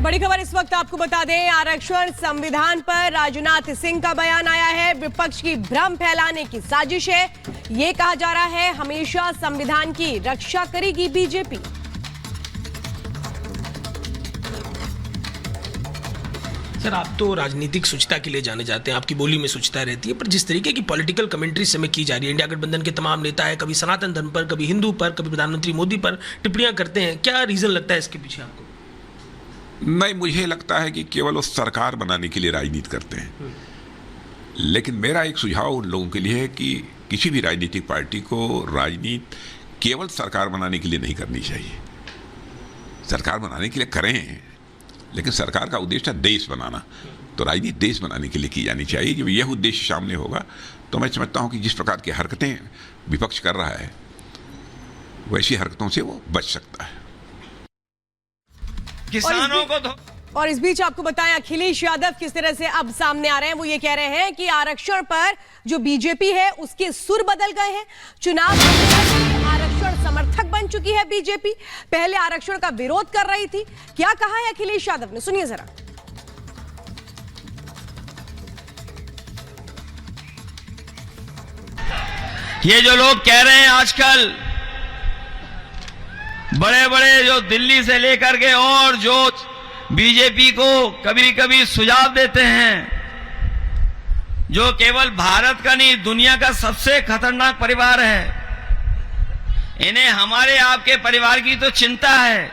बड़ी खबर इस वक्त आपको बता दें, आरक्षण संविधान पर राजनाथ सिंह का बयान आया है। विपक्ष की भ्रम फैलाने की साजिश है, ये कहा जा रहा है हमेशा संविधान की रक्षा करेगी बीजेपी। सर, आप तो राजनीतिक स्वच्छता के लिए जाने जाते हैं, आपकी बोली में स्वच्छता रहती है, पर जिस तरीके की पॉलिटिकल कमेंट्री समय की जा रही है, इंडिया गठबंधन के तमाम नेता है, कभी सनातन धर्म पर, कभी हिंदू पर, कभी प्रधानमंत्री मोदी पर टिप्पणियां करते हैं, क्या रीजन लगता है इसके पीछे आपको? नहीं, मुझे लगता है कि केवल वो सरकार बनाने के लिए राजनीति करते हैं। लेकिन मेरा एक सुझाव उन लोगों के लिए है कि किसी भी राजनीतिक पार्टी को राजनीति केवल सरकार बनाने के लिए नहीं करनी चाहिए। सरकार बनाने के लिए करें, लेकिन सरकार का उद्देश्य है देश बनाना, तो राजनीति देश बनाने के लिए की जानी चाहिए। जब यह उद्देश्य सामने होगा तो मैं समझता हूं कि जिस प्रकार की हरकतें विपक्ष कर रहा है वैसी हरकतों से वो बच सकता है। किसानों को तो और इस बीच आपको बताएं, अखिलेश यादव किस तरह से अब सामने आ रहे हैं। वो ये कह रहे हैं कि आरक्षण पर जो बीजेपी है उसके सुर बदल गए हैं। चुनाव आरक्षण समर्थक बन चुकी है बीजेपी, पहले आरक्षण का विरोध कर रही थी। क्या कहा है अखिलेश यादव ने, सुनिए जरा। ये जो लोग कह रहे हैं आजकल, बड़े बड़े जो दिल्ली से लेकर के और जो बीजेपी को कभी कभी सुझाव देते हैं, जो केवल भारत का नहीं दुनिया का सबसे खतरनाक परिवार है, इन्हें हमारे आपके परिवार की तो चिंता है,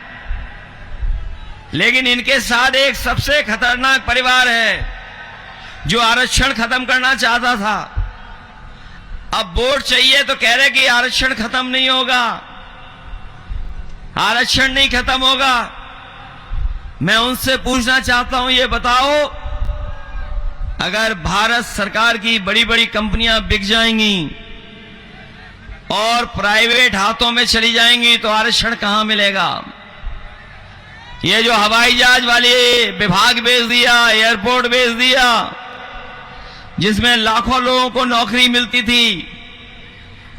लेकिन इनके साथ एक सबसे खतरनाक परिवार है जो आरक्षण खत्म करना चाहता था। अब वोट चाहिए तो कह रहे कि आरक्षण खत्म नहीं होगा, आरक्षण नहीं खत्म होगा। मैं उनसे पूछना चाहता हूं, ये बताओ, अगर भारत सरकार की बड़ी बड़ी कंपनियां बिक जाएंगी और प्राइवेट हाथों में चली जाएंगी तो आरक्षण कहां मिलेगा? ये जो हवाई जहाज वाले विभाग बेच दिया, एयरपोर्ट बेच दिया, जिसमें लाखों लोगों को नौकरी मिलती थी,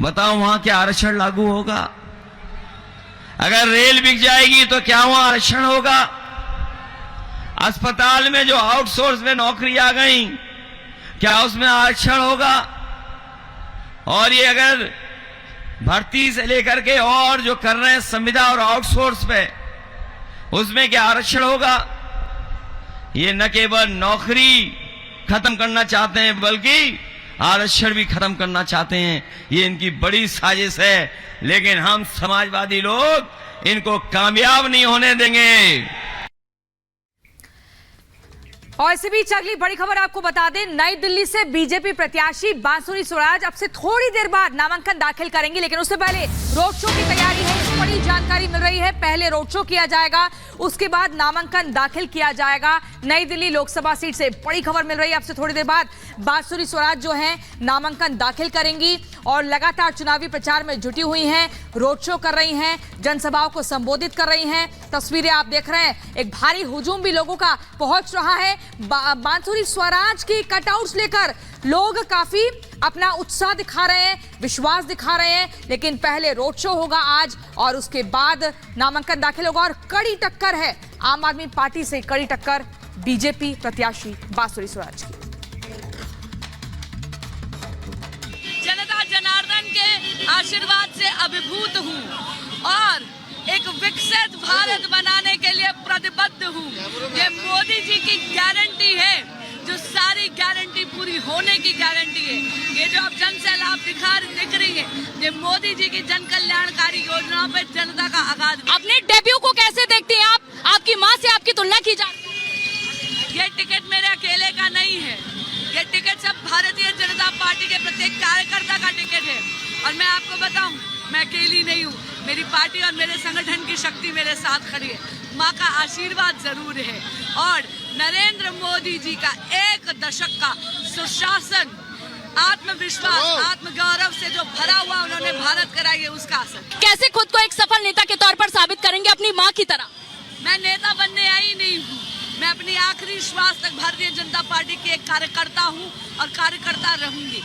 बताओ वहां क्या आरक्षण लागू होगा? अगर रेल बिक जाएगी तो क्या वहां आरक्षण होगा? अस्पताल में जो आउटसोर्स में नौकरी आ गई, क्या उसमें आरक्षण होगा? और ये अगर भर्ती से लेकर के और जो कर रहे हैं संविदा और आउटसोर्स पे, उसमें क्या आरक्षण होगा? ये न केवल नौकरी खत्म करना चाहते हैं बल्कि आरक्षण भी खत्म करना चाहते हैं। ये इनकी बड़ी साजिश है, लेकिन हम समाजवादी लोग इनको कामयाब नहीं होने देंगे। और इसी बीच अगली बड़ी खबर आपको बता दें, नई दिल्ली से बीजेपी प्रत्याशी बांसुरी स्वराज अब से थोड़ी देर बाद नामांकन दाखिल करेंगे, लेकिन उससे पहले रोड शो की तैयारी है। बड़ी जानकारी मिल रही है, पहले रोड शो किया जाएगा, उसके बाद नामांकन दाखिल किया जाएगा। नई दिल्ली लोकसभा सीट से बड़ी खबर मिल रही है, अब से थोड़ी देर बाद बांसुरी स्वराज जो है नामांकन दाखिल करेंगी और लगातार चुनावी प्रचार में जुटी हुई हैं, रोड शो कर रही हैं, जनसभाओं को संबोधित कर रही हैं। तस्वीरें आप देख रहे हैं, एक भारी हुजूम भी लोगों का पहुंच रहा है। बांसुरी स्वराज की कटआउट्स लेकर लोग काफी अपना उत्साह दिखा रहे हैं, विश्वास दिखा रहे हैं, लेकिन पहले रोड शो होगा आज और उसके बाद नामांकन दाखिल होगा। और कड़ी टक्कर है आम आदमी पार्टी से, कड़ी टक्कर बीजेपी प्रत्याशी बांसुरी स्वराज की। जनता जनार्दन के आशीर्वाद से अभिभूत हूं और एक विकसित भारत बनाने के लिए प्रतिबद्ध हूं। ये मोदी जी की गारंटी है, जो सारी गारंटी पूरी होने की गारंटी है। ये जो अब जन सैलाब दिख रही है, ये मोदी जी की जन कल्याणकारी योजनाओं पर जनता का आगाज। अपने डेब्यू को कैसे देखते हैं आप? आपकी मां से आपकी तुलना की जाती है। ये टिकट मेरे अकेले का नहीं है, ये टिकट सब भारतीय जनता पार्टी के प्रत्येक कार्यकर्ता का टिकट है। और मैं आपको बताऊं, मैं अकेली नहीं हूँ, मेरी पार्टी और मेरे संगठन की शक्ति मेरे साथ खड़ी है। माँ का आशीर्वाद जरूर है और नरेंद्र मोदी जी का एक दशक का सुशासन, आत्मविश्वास, आत्मगौरव से जो भरा हुआ उन्होंने भारत कराई है, उसका असर। कैसे खुद को एक सफल नेता के तौर पर साबित करेंगे अपनी माँ की तरह? मैं नेता बनने आई नहीं हूँ, मैं अपनी आखिरी श्वास तक भारतीय जनता पार्टी की एक कार्यकर्ता हूँ और कार्यकर्ता रहूंगी।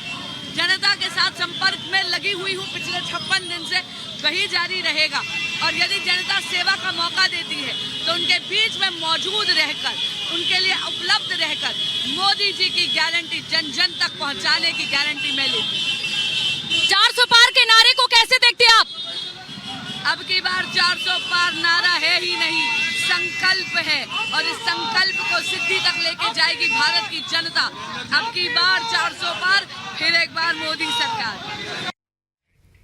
जनता के साथ संपर्क में लगी हुई हूँ पिछले 56 दिन से। वही जारी रहेगा। और यदि जनता सेवा का मौका देती है तो उनके बीच में मौजूद रहकर, उनके लिए उपलब्ध रहकर मोदी जी की गारंटी जन जन तक पहुंचाने की गारंटी मैं लेती हूं। 400 पार के नारे को कैसे देखते हैं आप? अब की बार 400 पार नारा है ही नहीं, संकल्प है, और इस संकल्प को सिद्धि तक लेके जाएगी भारत की जनता। अब की बार 400 पार, फिर एक बार मोदी सरकार।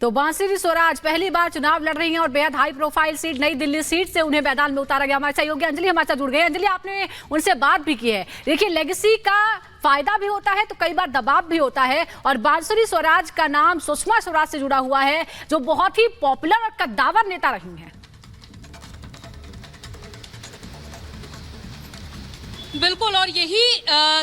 तो बांसुरी स्वराज पहली बार चुनाव लड़ रही हैं और बेहद हाई प्रोफाइल सीट नई दिल्ली सीट से उन्हें मैदान में उतारा गया। हमारे सहयोगी अंजलि हमारे साथ जुड़ गए। अंजलि, आपने उनसे बात भी की है। देखिए, लेगेसी का फायदा भी होता है तो कई बार दबाव भी होता है, और बांसुरी स्वराज का नाम सुषमा स्वराज से जुड़ा हुआ है, जो बहुत ही पॉपुलर और कद्दावर नेता रही हैं। बिल्कुल, और यही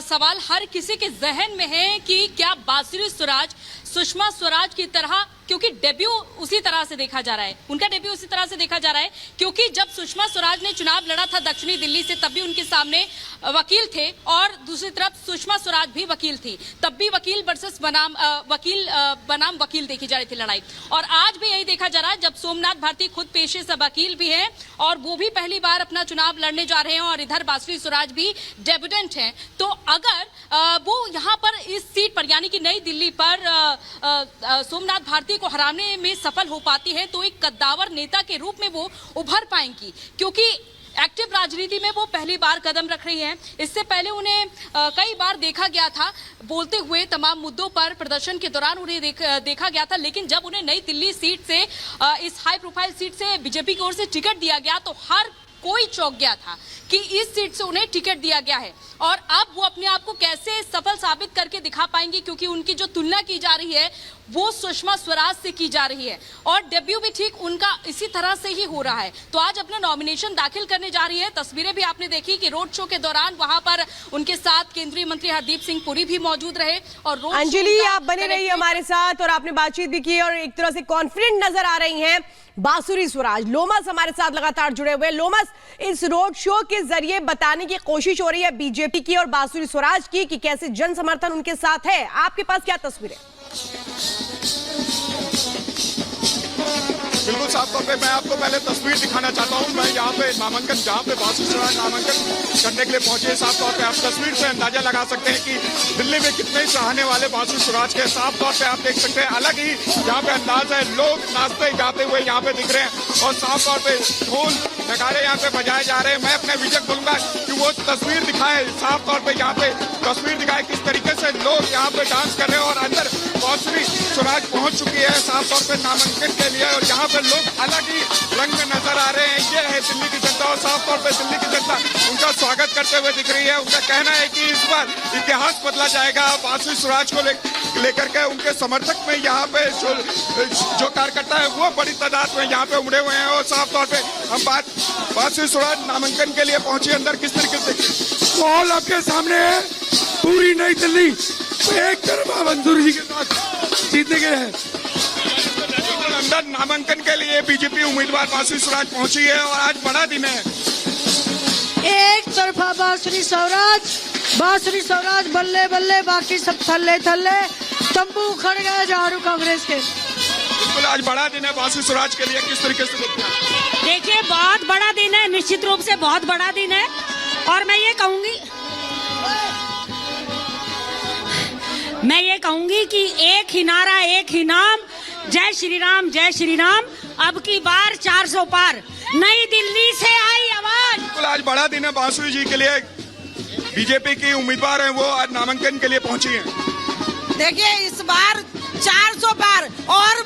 सवाल हर किसी के जहन में है कि क्या बांसुरी स्वराज सुषमा स्वराज की तरह, क्योंकि डेब्यू उसी तरह से देखा जा रहा है, उनका डेब्यू उसी तरह से देखा जा रहा है, क्योंकि जब सुषमा स्वराज ने चुनाव लड़ा था दक्षिणी दिल्ली से तब भी उनके सामने वकील थे, और दूसरी तरफ सुषमा स्वराज भी वकील थी, तब भी वकील वर्सेस बनाम वकील देखी जा रही थी लड़ाई। और आज भी यही देखा जा रहा है, जब सोमनाथ भारती खुद पेशे से वकील भी हैं और वो भी पहली बार अपना चुनाव लड़ने जा रहे हैं, और इधर बांसुरी स्वराज भी डेब्यूटेंट हैं। तो अगर वो यहाँ पर इस सीट पर यानी कि नई दिल्ली पर सोमनाथ भारती को हराने में सफल हो पाती है तो एक कद्दावर नेता के रूप में वो उभर पाएंगी, क्योंकि एक्टिव राजनीति में वो पहली बार कदम रख रही हैं। इससे पहले उन्हें कई बार देखा गया था बोलते हुए, तमाम मुद्दों पर प्रदर्शन के दौरान उन्हें देखा गया था, लेकिन जब उन्हें नई दिल्ली सीट से, इस हाई प्रोफाइल सीट से बीजेपी की ओर से टिकट दिया गया तो हर कोई चौंक गया था कि इस सीट से उन्हें टिकट दिया गया है, और अब वो अपने आप को कैसे सफल साबित करके दिखा पाएंगी, क्योंकि उनकी जो तुलना की जा रही है वो सुषमा स्वराज से की जा रही है, और डेब्यू भी ठीक उनका इसी तरह से ही हो रहा है। तो आज अपना नॉमिनेशन दाखिल करने जा रही है। तस्वीरें भी आपने देखी कि रोड शो के दौरान वहां पर उनके साथ केंद्रीय मंत्री हरदीप सिंह पुरी भी मौजूद रहे। और रोड अंजलि, आप बने रहिए हमारे साथ, और आपने बातचीत भी की और एक तरह से कॉन्फिडेंट नजर आ रही हैं बांसुरी स्वराज। लोमस हमारे साथ लगातार जुड़े हुए। लोमस, इस रोड शो के जरिए बताने की कोशिश हो रही है बीजेपी की और बांसुरी स्वराज की कि कैसे जन समर्थन उनके साथ है। आपके पास क्या तस्वीरें? बिल्कुल साफ तौर पे मैं आपको पहले तस्वीर दिखाना चाहता हूं। मैं यहाँ पे नामांकन, जहाँ पे बांसुरी स्वराज नामांकन करने के लिए पहुंचे, साफ तौर पे आप तस्वीर से अंदाजा लगा सकते हैं कि दिल्ली में कितने चाहने वाले बांसुरी स्वराज के। साफ तौर पे आप देख सकते हैं, अलग ही यहाँ पे अंदाज है, लोग नाचते गाते हुए यहाँ पे दिख रहे हैं, और साफ तौर पे ढोल नगाड़े यहाँ पे बजाए जा रहे हैं। मैं अपने विजय बोलूंगा कि वो तस्वीर दिखाए, साफ तौर पे यहाँ पे तस्वीर दिखाए किस तरीके से लोग यहाँ पे डांस कर रहे हैं, और अंदर बांसुरी स्वराज पहुंच चुकी है साफ तौर पे नामांकन के लिए, और यहाँ पे लोग अलग ही रंग में नजर आ रहे हैं। ये है दिल्ली की जनता, और साफ तौर पे दिल्ली की जनता उनका स्वागत करते हुए दिख रही है। उनका कहना है कि इस बार इतिहास बदला जाएगा बांसुरी स्वराज को लेकर के। उनके समर्थक में यहाँ पे जो कार्यकर्ता है वो बड़ी तादाद में यहाँ पे उमड़े हुए हैं, और साफ तौर पे हम बात बांसुरी स्वराज नामांकन के लिए पहुंची अंदर किस तरीके से माहौल आपके सामने है। पूरी नई दिल्ली एक तरफा बांसुरी जी के साथ जीतने गए हैं। अंदर नामांकन के लिए बीजेपी उम्मीदवार बांसुरी स्वराज पहुंची है, और आज बड़ा दिन है। एक तरफा बांसुरी स्वराज बल्ले बल्ले, बाकी सब थल्ले थल्ले, तंबू खड़ गए झाड़ू कांग्रेस के। बिल्कुल आज बड़ा दिन है बांसुरी स्वराज के लिए, किस तरीके से देखते हैं? देखिए, बहुत बड़ा दिन है, निश्चित रूप से बहुत बड़ा दिन है, और मैं ये कहूंगी कि एक ही नारा एक ही नाम, जय श्री राम जय श्री राम। अब की बार 400 पार, नई दिल्ली से आई आवाज। बिल्कुल आज बड़ा दिन है बांसुरी जी के लिए। बीजेपी की उम्मीदवार हैं, वो आज नामांकन के लिए पहुंची हैं। देखिए, इस बार 400 पार, और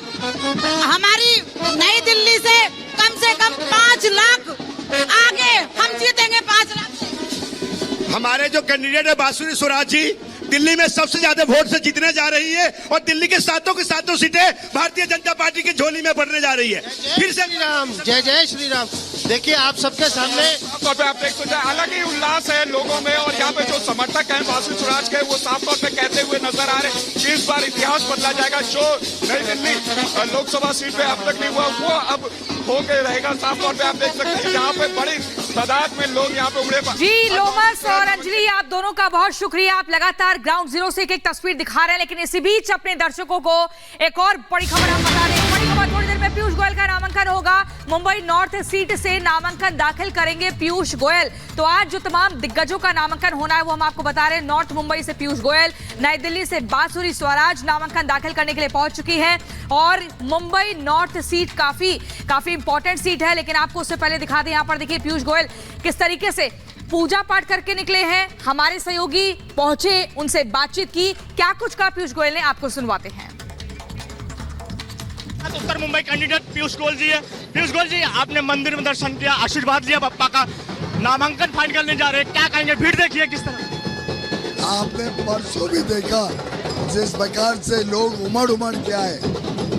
हमारी नई दिल्ली से कम 5 लाख आगे हम जीतेंगे। 5 लाख हमारे जो कैंडिडेट है बांसुरी स्वराज जी, दिल्ली में सबसे ज्यादा वोट से जीतने जा रही है, और दिल्ली के सातों सीटें भारतीय जनता पार्टी की झोली में पड़ने जा रही है। फिर से श्री राम, जय जय श्री राम। देखिए, आप सबके सामने तौर पे आप देख सकते हैं अलग ही उल्लास है लोगों में, और यहाँ पे जो समर्थक हैं बांसुरी स्वराज के, वो साफ तौर पे कहते हुए नजर आ रहे हैं कि इस बार इतिहास बदला जाएगा। जो नई दिल्ली लोकसभा सीट पे अब तक नहीं हुआ वो अब होके रहेगा। साफ तौर पे आप देख सकते हैं यहाँ पे बड़ी तादाद में लोग यहाँ पे उमड़े। जी लोमस और अंजलि, आप दोनों का बहुत शुक्रिया। आप लगातार ग्राउंड जीरो से एक तस्वीर दिखा रहे हैं, लेकिन इसी बीच अपने दर्शकों को एक और बड़ी खबर हम बता रहे हैं। बड़ी खबर थोड़ी देर में में पीयूष गोयल का नामांकन होगा। मुंबई नॉर्थ सीट से नामांकन दाखिल करेंगे पीयूष गोयल। तो आज जो तमाम दिग्गजों का नामांकन होना है वो हम आपको बता रहे हैं। नॉर्थ मुंबई से पीयूष गोयल, नई दिल्ली से बांसुरी स्वराज नामांकन दाखिल करने के लिए पहुंच चुकी है। और मुंबई नॉर्थ सीट काफी इंपॉर्टेंट सीट है, लेकिन आपको उससे पहले दिखा दें। यहां पर देखिए पीयूष गोयल किस तरीके से पूजा पाठ करके निकले हैं। हमारे सहयोगी पहुंचे, उनसे बातचीत की, क्या कुछ कहा पीयूष गोयल ने, आपको सुनवाते हैं। उत्तर मुंबई कैंडिडेट पीयूष गोयल जी है। पीयूष गोयल जी, आपने मंदिर में दर्शन किया, आशीर्वाद लिया बप्पा का, नामांकन फाइल करने जा रहे हैं, क्या कहेंगे? भीड़ देखिए किस तरह। आपने परसों भी देखा जिस प्रकार से लोग उमड़ के आए।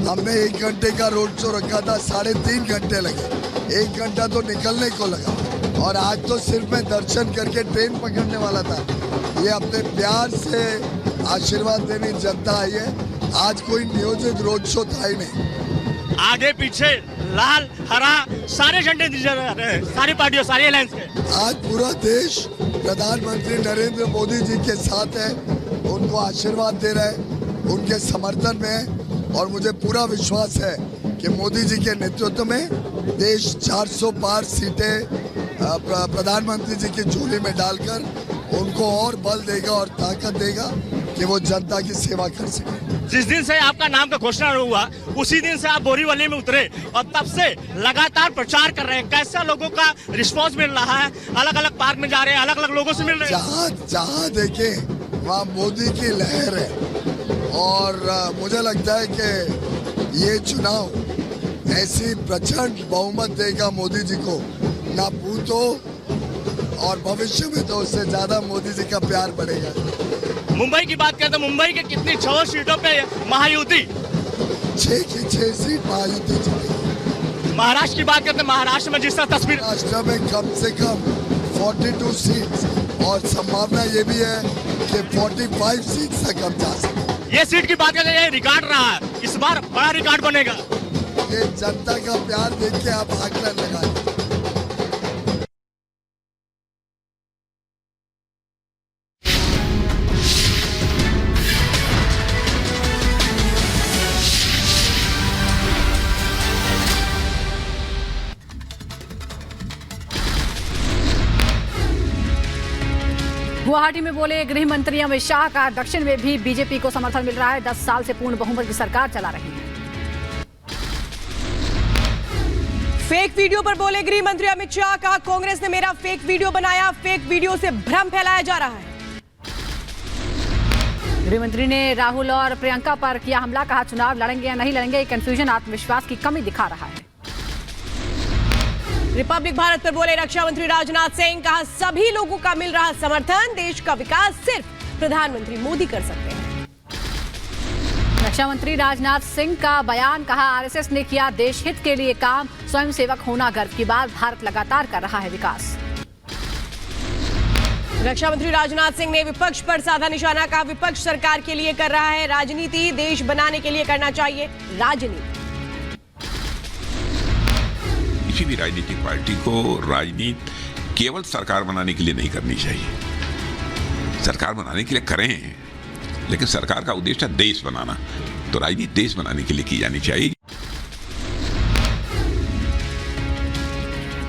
हमने 1 घंटे का रोड शो रखा था, 3.5 घंटे लगे, 1 घंटा तो निकलने को लगा। और आज तो सिर्फ मैं दर्शन करके ट्रेन पकड़ने वाला था। ये अपने प्यार से आशीर्वाद देने जनता आई है। आज कोई नियोजित रोड शो था ही नहीं। आगे पीछे लाल हरा सारे झंडे दिए जा रहे हैं, सारी पार्टियों, सारी अलायंस के। आज पूरा देश प्रधानमंत्री नरेंद्र मोदी जी के साथ है, उनको आशीर्वाद दे रहा है, उनके समर्थन में है। और मुझे पूरा विश्वास है कि मोदी जी के नेतृत्व में देश 400 पार सीटें प्रधानमंत्री जी की झोली में डालकर उनको और बल देगा और ताकत देगा कि वो जनता की सेवा कर सके। जिस दिन से आपका नाम का घोषणा हुआ उसी दिन से आप बोरीवली में उतरे और तब से लगातार प्रचार कर रहे हैं। कैसा लोगों का रिस्पांस मिल रहा है? अलग अलग पार्क में जा रहे हैं, अलग अलग लोगों से मिल रहे हैं। जहाँ देखें वहाँ मोदी की लहर है। और मुझे लगता है कि ये चुनाव ऐसी प्रचंड बहुमत देगा मोदी जी को, ना भूतो और भविष्य में तो उससे ज्यादा मोदी जी का प्यार बढ़ेगा। मुंबई की बात करें तो मुंबई के कितनी 6 सीटों पे महायुति? 6 की 6 सीट महायुति जीतेगी। महाराष्ट्र की बात करते हैं, महाराष्ट्र में जिस तरह तस्वीर, महाराष्ट्र में कम से कम 42 सीट और संभावना ये भी है कि 45 सीट तक हम जा सकते। ये सीट की बात करें, ये रिकॉर्ड रहा है, इस बार बड़ा रिकॉर्ड बनेगा। ये जनता का प्यार देख के आप आकलन लगाए। गुवाहाटी में बोले गृह मंत्री अमित शाह का दक्षिण में भी बीजेपी को समर्थन मिल रहा है। 10 साल से पूर्ण बहुमत की सरकार चला रही है। फेक वीडियो पर बोले गृह मंत्री अमित शाह, कहा कांग्रेस ने मेरा फेक वीडियो बनाया, फेक वीडियो से भ्रम फैलाया जा रहा है। गृह मंत्री ने राहुल और प्रियंका पर किया हमला, कहा चुनाव लड़ेंगे या नहीं लड़ेंगे, ये कंफ्यूजन आत्मविश्वास की कमी दिखा रहा है। रिपब्लिक भारत पर बोले रक्षा मंत्री राजनाथ सिंह, कहा सभी लोगों का मिल रहा समर्थन, देश का विकास सिर्फ प्रधानमंत्री मोदी कर सकते हैं। रक्षा मंत्री राजनाथ सिंह का बयान, कहा आरएसएस ने किया देश हित के लिए काम, स्वयं सेवक होना गर्व की बात, भारत लगातार कर रहा है विकास। रक्षा मंत्री राजनाथ सिंह ने विपक्ष पर साधा निशाना, कहा विपक्ष सरकार के लिए कर रहा है राजनीति, देश बनाने के लिए करना चाहिए राजनीति। किसी भी राजनीतिक पार्टी को राजनीति केवल सरकार बनाने के लिए नहीं करनी चाहिए। सरकार बनाने के लिए करें, लेकिन सरकार का उद्देश्य है देश बनाना, तो राजनीति देश बनाने के लिए की जानी चाहिए।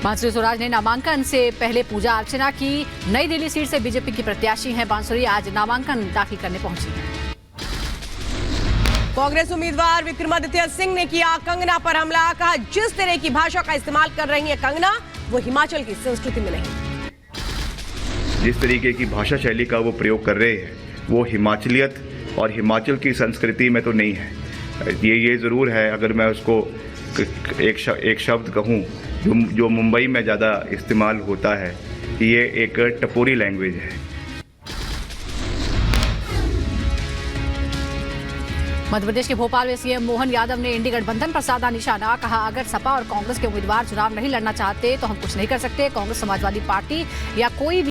बांसुरी स्वराज ने नामांकन से पहले पूजा अर्चना की। नई दिल्ली सीट से बीजेपी की प्रत्याशी हैं बांसुरी, आज नामांकन दाखिल करने पहुंची हैं। कांग्रेस उम्मीदवार विक्रमादित्य सिंह ने किया कंगना पर हमला, कहा जिस तरह की भाषा का इस्तेमाल कर रही है कंगना, वो हिमाचल की संस्कृति में नहीं। जिस तरीके की भाषा शैली का वो प्रयोग कर रहे हैं वो हिमाचलियत और हिमाचल की संस्कृति में तो नहीं है। ये ज़रूर है, अगर मैं उसको एक शब्द कहूँ जो मुंबई में ज़्यादा इस्तेमाल होता है, ये एक टपोरी लैंग्वेज है। मध्य प्रदेश के भोपाल में सीएम मोहन यादव ने इंडी गठबंधन पर साधा निशाना, कहा अगर सपा और कांग्रेस के उम्मीदवार चुनाव नहीं लड़ना चाहते तो हम कुछ नहीं कर सकते। कांग्रेस समाजवादी पार्टी या कोई भी